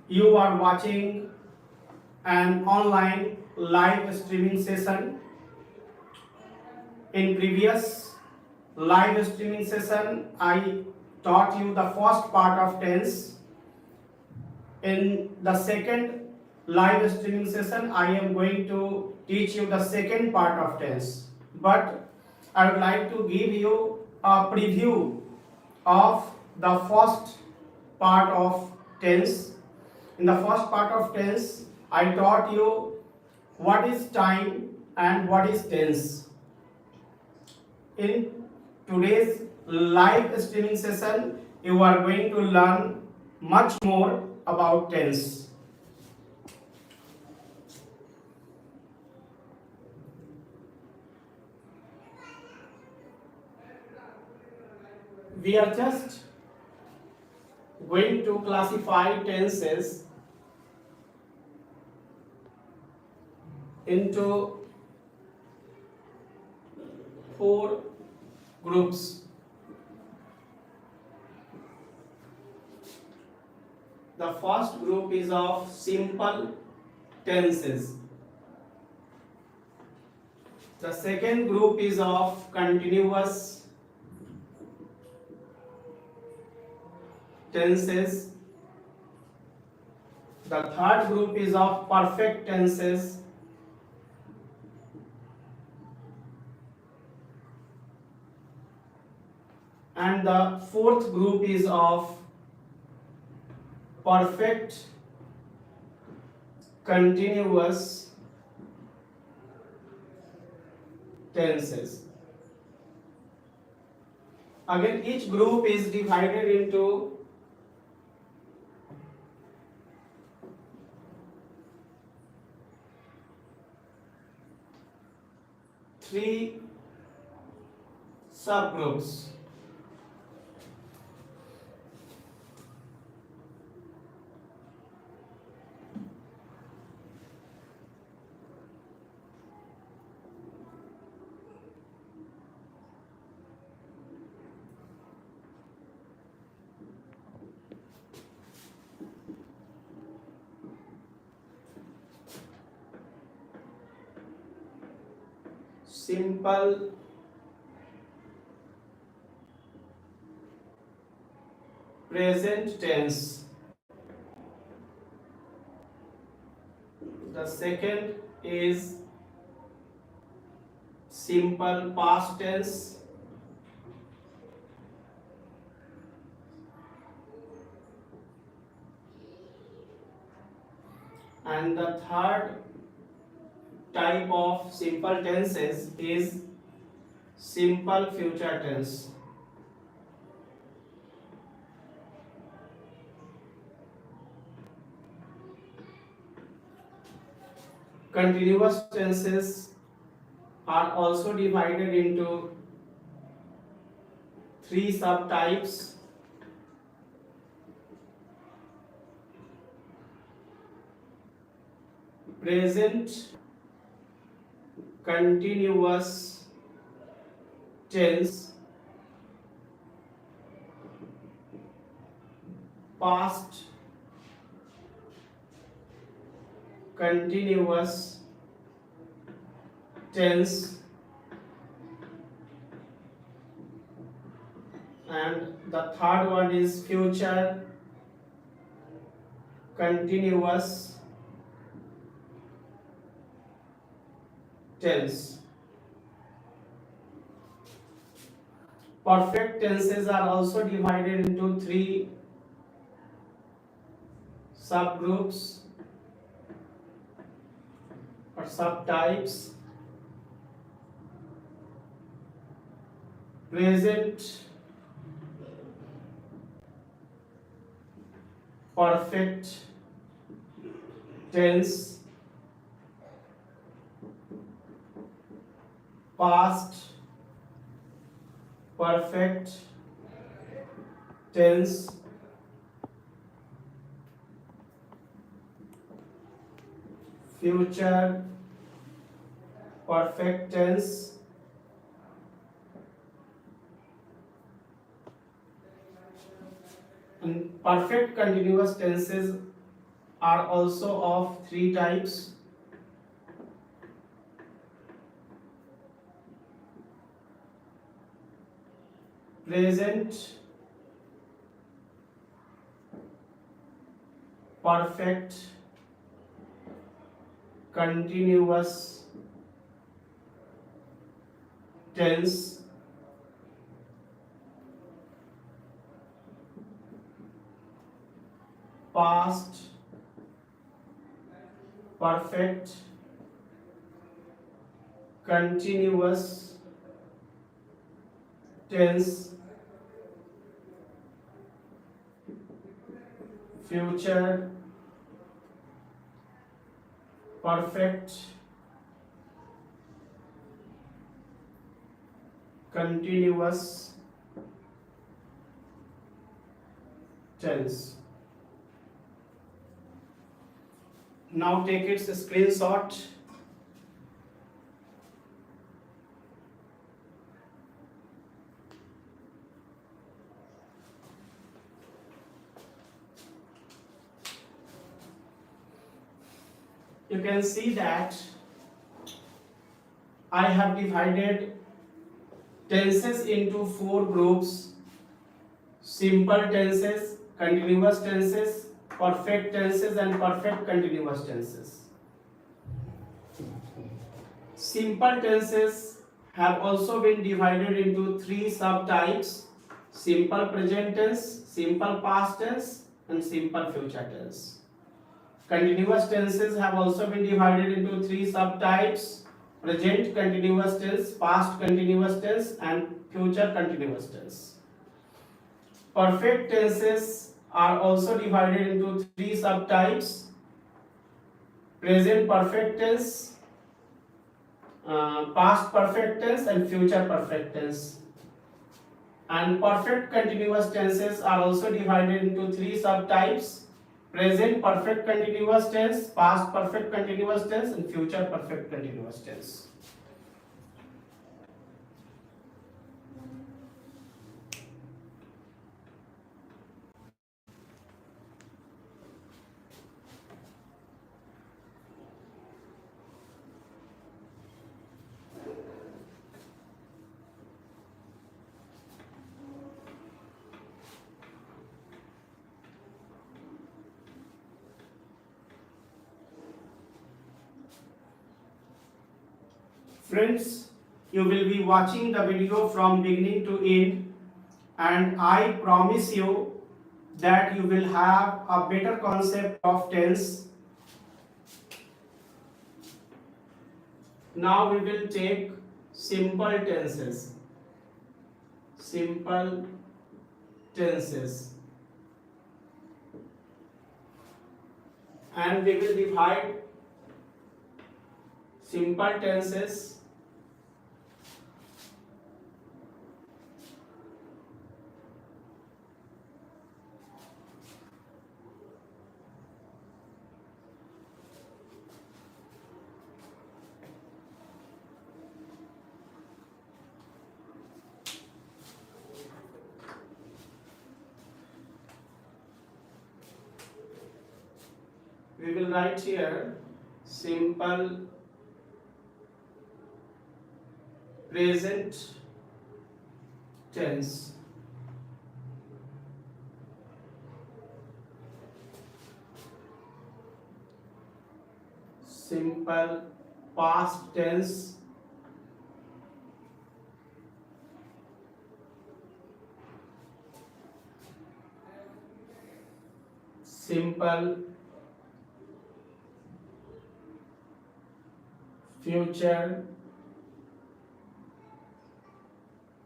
You are watching an online live streaming session. In previous live streaming session, I taught you the first part of tense. In the second live streaming session, I am going to teach you the second part of tense. But I would like to give you a preview of the first part of tense. In the first part of tense, I taught you what is time and what is tense. In today's live streaming session, you are going to learn much more about tense. We are just going to classify tenses into four groups. The first group is of simple tenses. The second group is of continuous tenses. The third group is of perfect tenses. And the fourth group is of perfect continuous tenses. Again, each group is divided into three subgroups. Simple present tense. The second is simple past tense. And the third type of simple tenses is simple future tense. Continuous tenses are also divided into three subtypes. Present continuous tense, past continuous tense, and the third one is future continuous tense. Perfect tenses are also divided into three subgroups or subtypes. Present perfect tense, past perfect tense, future perfect tense, and perfect continuous tenses are also of three types. Present perfect continuous tense, past perfect continuous tense, future perfect continuous tense. Now take its screenshot. You can see that I have divided tenses into four groups: simple tenses, continuous tenses, perfect tenses, and perfect continuous tenses. Simple tenses have also been divided into three subtypes: simple present tense, simple past tense, and simple future tense. Continuous tenses have also been divided into three subtypes: present continuous tense, past continuous tense, and future continuous tense. Perfect tenses are also divided into three subtypes: present perfect tense, past perfect tense, and future perfect tense. And perfect continuous tenses are also divided into three subtypes: present perfect continuous tense, past perfect continuous tense, and future perfect continuous tense. Friends, you will be watching the video from beginning to end, and I promise you that you will have a better concept of tense. Now we will take simple tenses. Simple tenses. And we will divide simple tenses we will write here simple present tense, simple past tense, simple future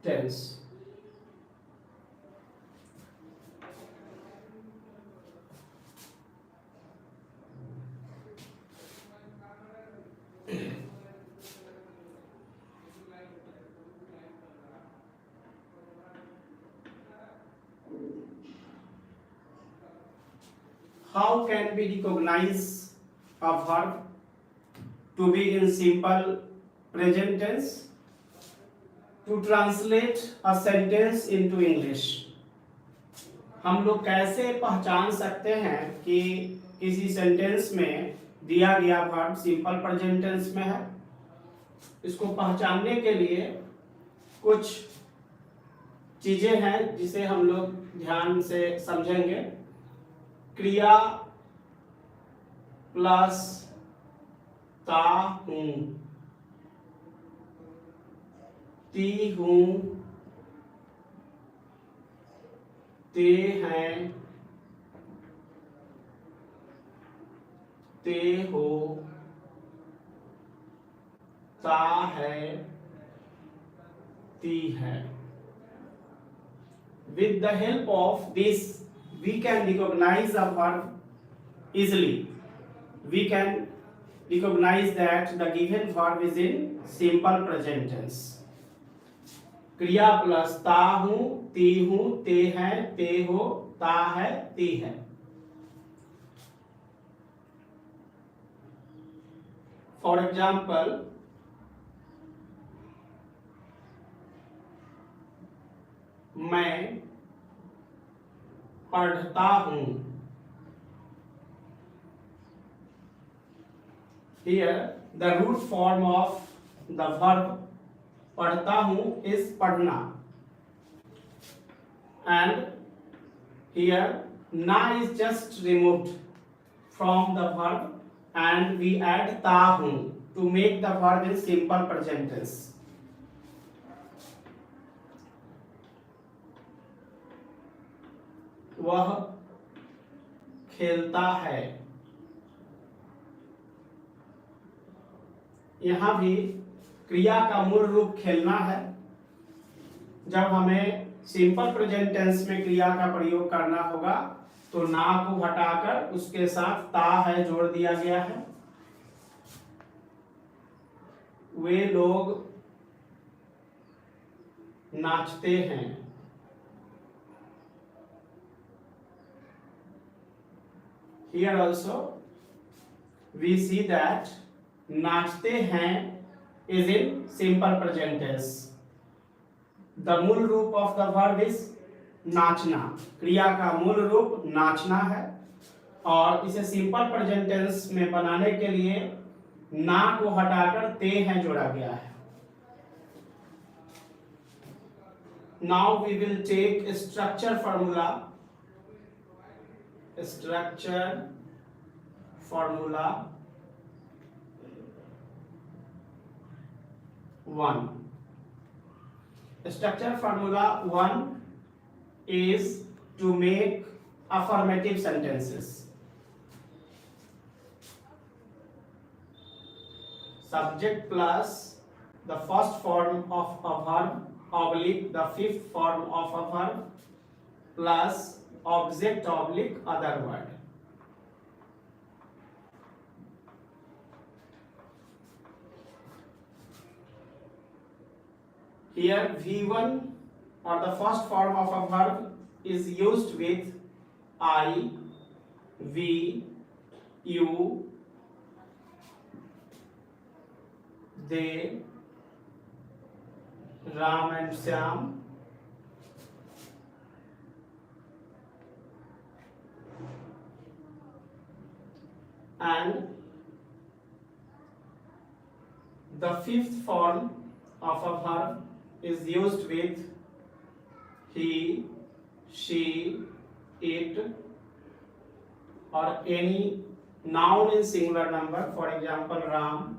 tense. How can we recognize a verb to be in simple present tense? To translate a sentence into English, हम लोग कैसे पहचान सकते हैं कि इसी sentence में दिया गया वर्ब सिंपल प्रेजेंट टेंस में है। इसको पहचानने के लिए कुछ चीजें हैं जिसे हम लोग ध्यान से समझेंगे। क्रिया प्लस ता हूं, ती हूं, ते हैं, ते हो, ता है, ती है। With the help of this, we can recognize a verb easily. We can recognize that the given verb is in simple present tense. क्रिया प्लस ता हूं, ती हूं, ते हैं, ते हो, ता है, ती है। For example, मैं पढ़ता हूं। Here the root form of the verb पढ़ता हूं is पढ़ना, and here na is just removed from the verb and we add ta हूं to make the verb in simple present tense. वह खेलता है। यहां भी क्रिया का मूल रूप खेलना है। जब हमें सिंपल प्रेजेंट टेंस में क्रिया का प्रयोग करना होगा तो ना को हटाकर उसके साथ ता है जोड़ दिया गया है। वे लोग नाचते हैं। Here also we see that नाचते हैं is in simple present tense. The मूल रूप of the verb is नाचना। क्रिया का मूल रूप नाचना है और इसे सिंपल प्रेजेंट टेंस में बनाने के लिए ना को हटाकर ते हैं जोड़ा गया है। Now we will take a structure formula. Structure formula 1. Structure formula 1 is to make affirmative sentences. Subject plus the first form of a verb oblique the fifth form of a verb plus object oblique other word. Here V1 or the first form of a verb is used with I, we, you, they, Ram and Syam, and the fifth form of a verb is used with he, she, it, or any noun in singular number, for example Ram.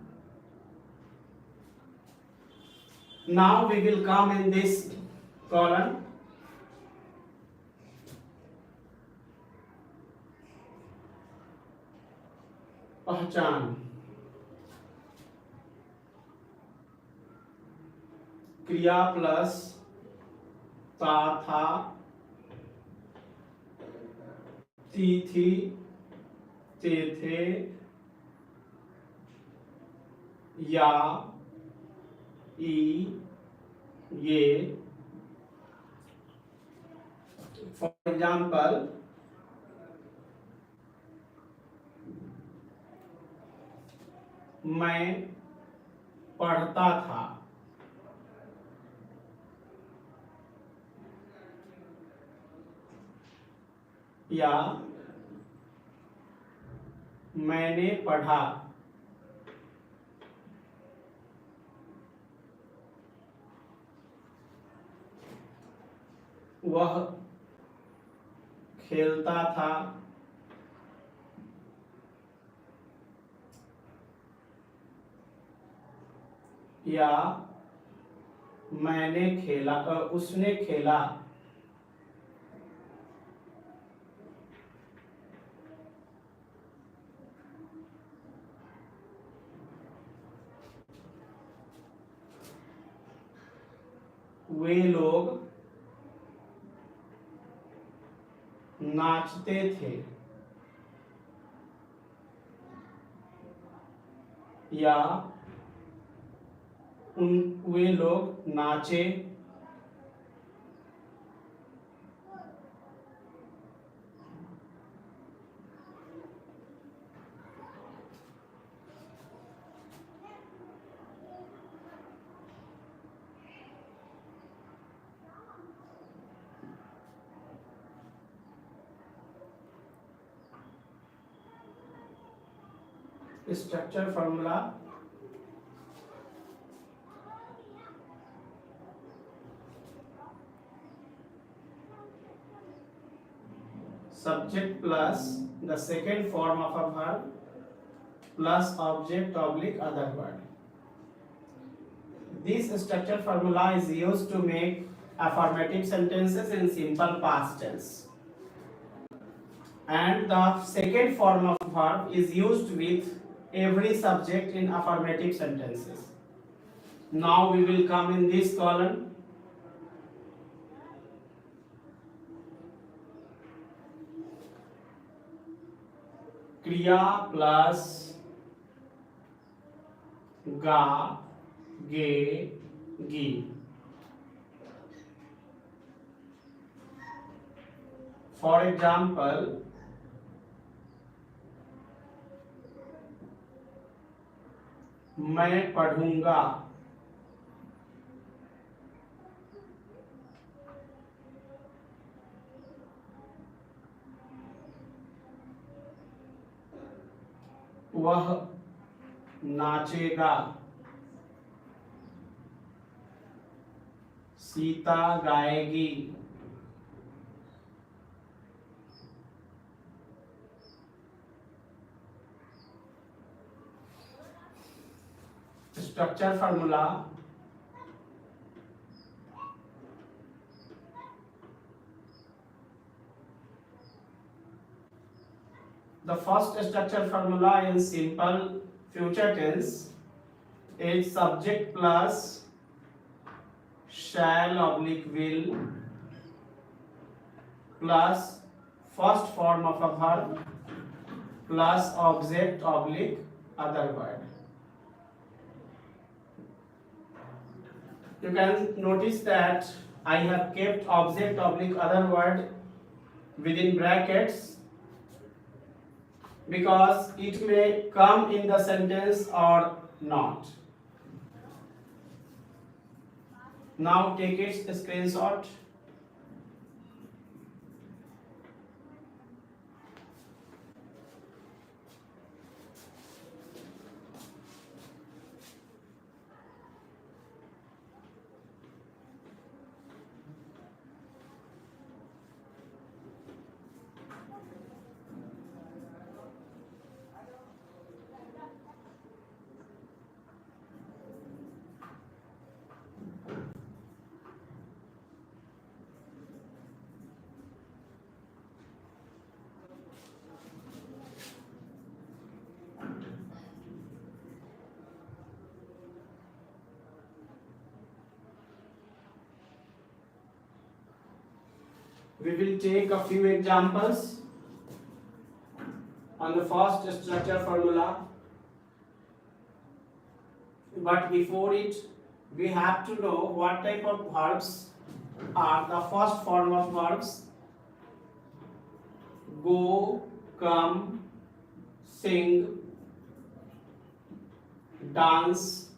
Now we will come in this column. पहचान। क्रिया plus ता था, ती थी, ते थे, या, ई, ये। For example, मैं पढ़ता था। या मैंने पढ़ा, वह खेलता था, या मैंने खेला, उसने खेला। वे लोग नाचते थे, या वे लोग नाचे। Structure formula, subject plus the second form of a verb plus object oblique other word. This structure formula is used to make affirmative sentences in simple past tense, and the second form of verb is used with every subject in affirmative sentences. Now we will come in this column. क्रिया plus गा, गे, गी। For example, मैं पढ़ूंगा, वह नाचेगा, सीता गाएगी, structure formula, the first structure formula in simple future tense is subject plus shall oblique will plus first form of a verb plus object oblique other word. You can notice that I have kept object oblique other word within brackets because it may come in the sentence or not. Now take its screenshot. We will take a few examples on the first structure formula. But before it, we have to know what type of verbs are the first form of verbs. Go, come, sing, dance,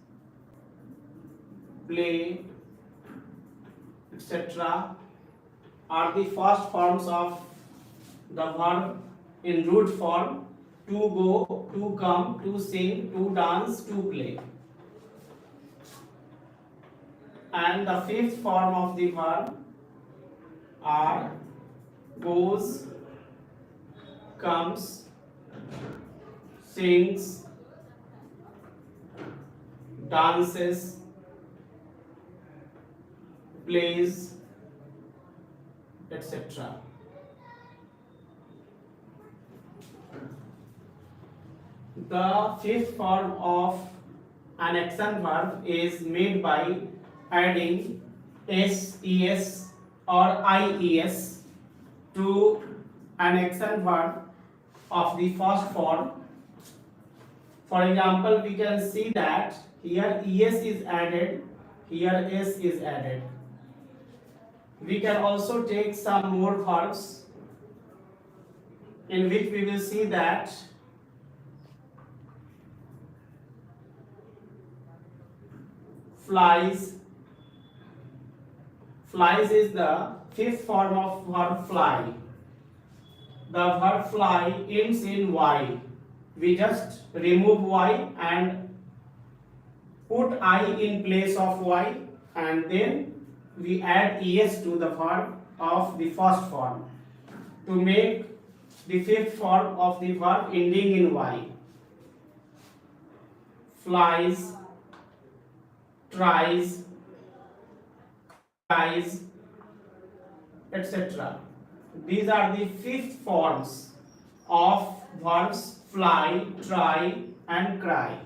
play, etc. are the first forms of the verb in root form. to go, to come, to sing, to dance, to play. And the fifth form of the verb are goes, comes, sings, dances, plays, etc. The fifth form of an action verb is made by adding s, or ies to an action verb of the first form. For example, we can see that here es is added, here s is added. We can also take some more verbs in which we will see that flies. Flies is the fifth form of verb fly. The verb fly ends in y. We just remove y and put I in place of y, and then we add es to the verb of the first form to make the fifth form of the verb ending in y. Flies, tries, tries, etc. These are the fifth forms of verbs fly, try, and cry.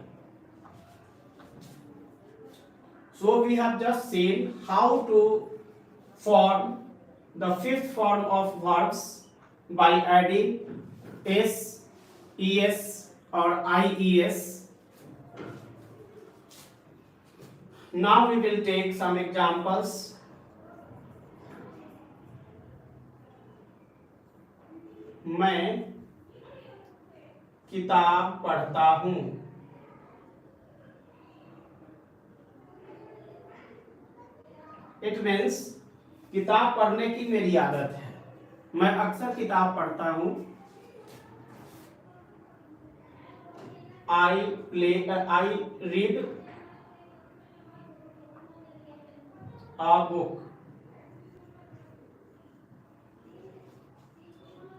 So we have just seen how to form the fifth form of verbs by adding s, es, or ies. Now we will take some examples. मैं किताब पढ़ता हूँ. It means किताब पढ़ने की मेरी आदत है. मैं अक्सर किताब पढ़ता हूँ. I read a book.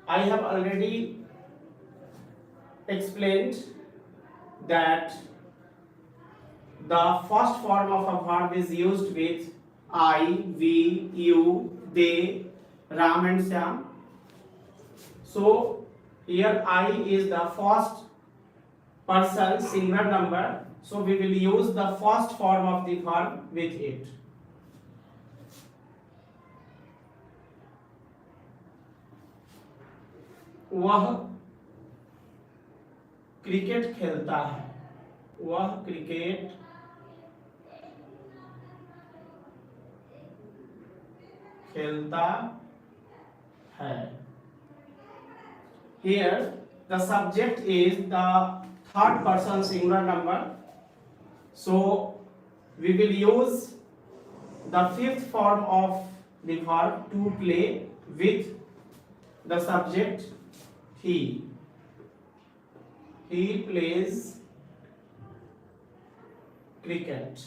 I have already explained that the first form of a verb is used with I, we, you, they, Ram and Syam. So here I is the first person singular number, so we will use the first form of the verb with it. वह cricket खेलता है. वह cricket खेलता है. Here the subject is the third person singular number, so we will use the fifth form of the verb to play with the subject he. He plays cricket.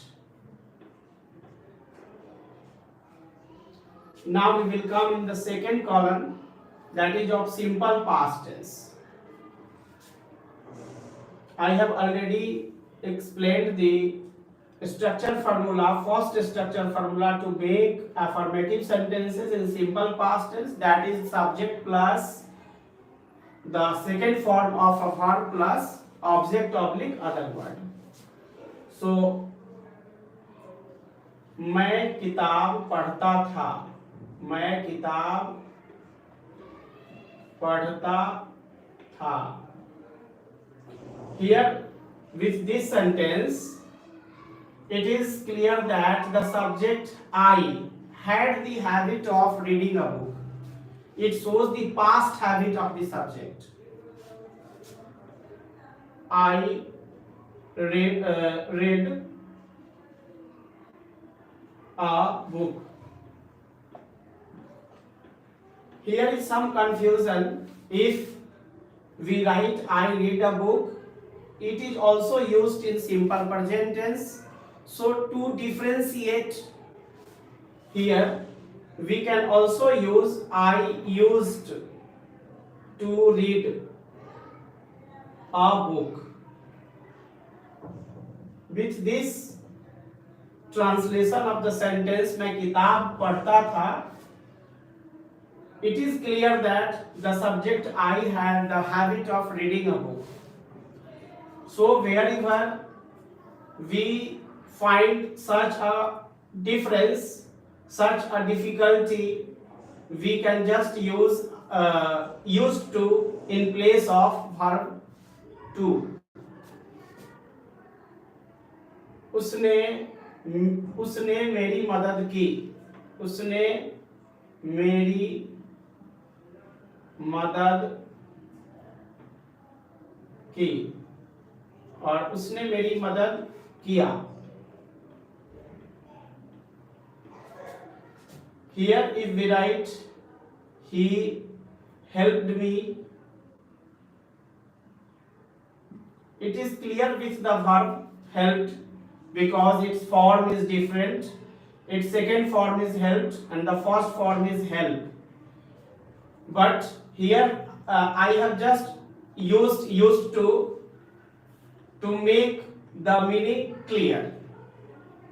Now we will come in the second column, that is of simple past tense. I have already explained the structure formula, first structure formula to make affirmative sentences in simple past tense, that is subject plus the second form of a verb plus object oblique other word. So मैं किताब पढ़ता था. मैं किताब पढ़ता था. Here with this sentence it is clear that the subject I had the habit of reading a book. It shows the past habit of the subject. I read a book. Here is some confusion. If we write I read a book. It is also used in simple present tense. So to differentiate here, we can also use I used to read a book. With this translation of the sentence, मैं किताब पढ़ता था. It is clear that the subject I had the habit of reading a book. So wherever we find such a difference, such a difficulty, we can just use used to in place of verb to. उसने उसने मेरी मदद की. उसने मेरी मदद की और उसने मेरी मदद किया. Here if we write he helped me, it is clear with the verb helped because its form is different. Its second form is helped and the first form is help. But here I have just used to make the meaning clear,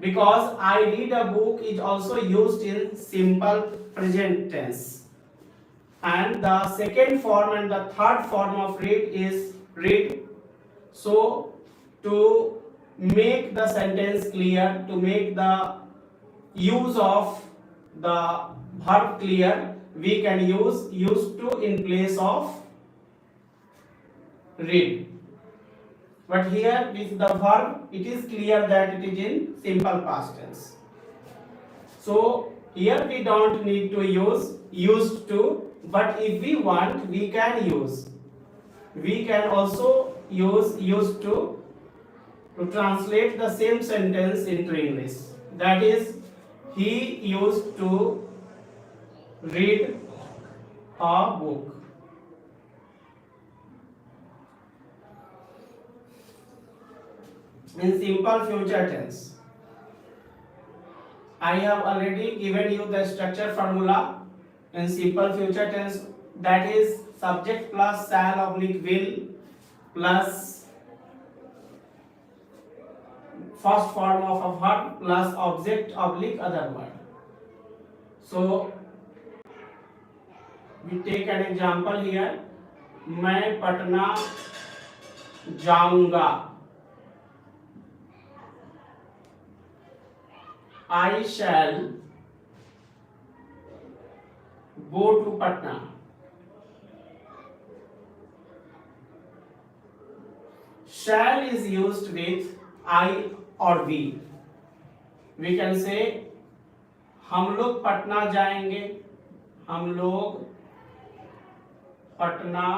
because I read a book is also used in simple present tense, and the second form and the third form of read is read. So to make the sentence clear, to make the use of the verb clear, we can use used to in place of read. But here with the verb, it is clear that it is in simple past tense. So here we don't need to use used to, but if we want, we can use. We can also use used to translate the same sentence into English. That is, he used to read a book. In simple future tense, I have already given you the structure formula. In simple future tense, that is subject plus shall oblique will plus first form of a verb plus object oblique other word. So we take an example here. मैं पटना जाऊंगा. I shall go to Patna. Shall is used with I or we. We can say हम लोग पटना जाएंगे. हम लोग पटना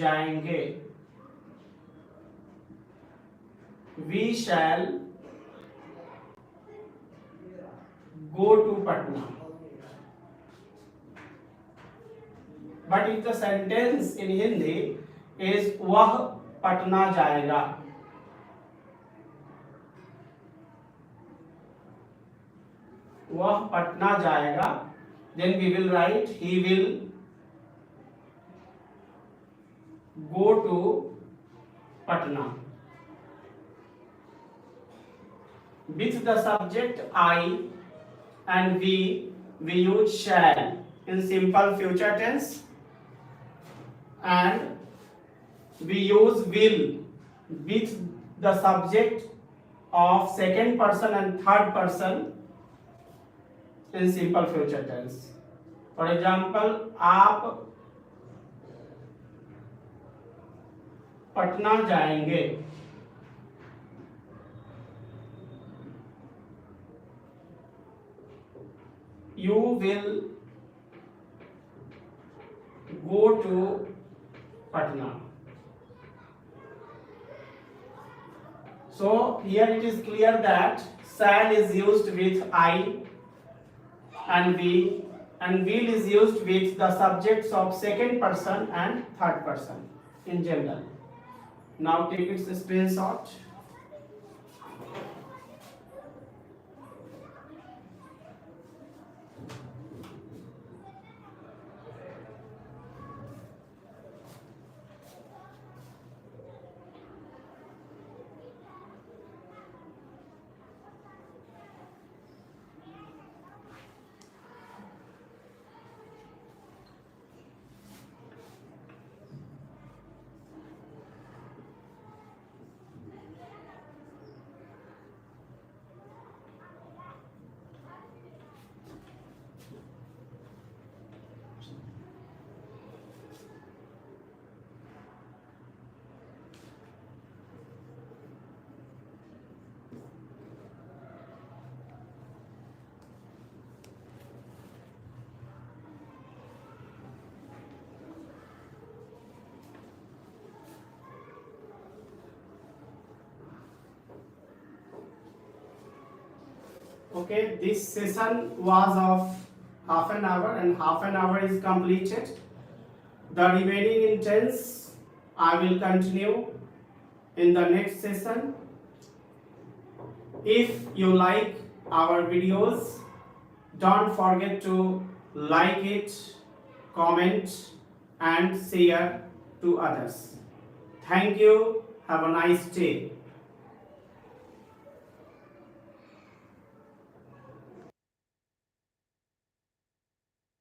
जाएंगे. We shall go to Patna. But if the sentence in Hindi is वह पटना जाएगा, वह पटना जाएगा, then we will write he will go to Patna. With the subject I and we use shall in simple future tense, and we use will with the subject of second person and third person in simple future tense. For example, आप पटना जाएंगे. You will go to Patna. So here it is clear that shall is used with I and we, and will is used with the subjects of second person and third person in general. Now take its screenshot. Okay, this session was of half an hour and half an hour is completed. The remaining intents I will continue in the next session. If you like our videos, don't forget to like it, comment and share to others. Thank you. Have a nice day.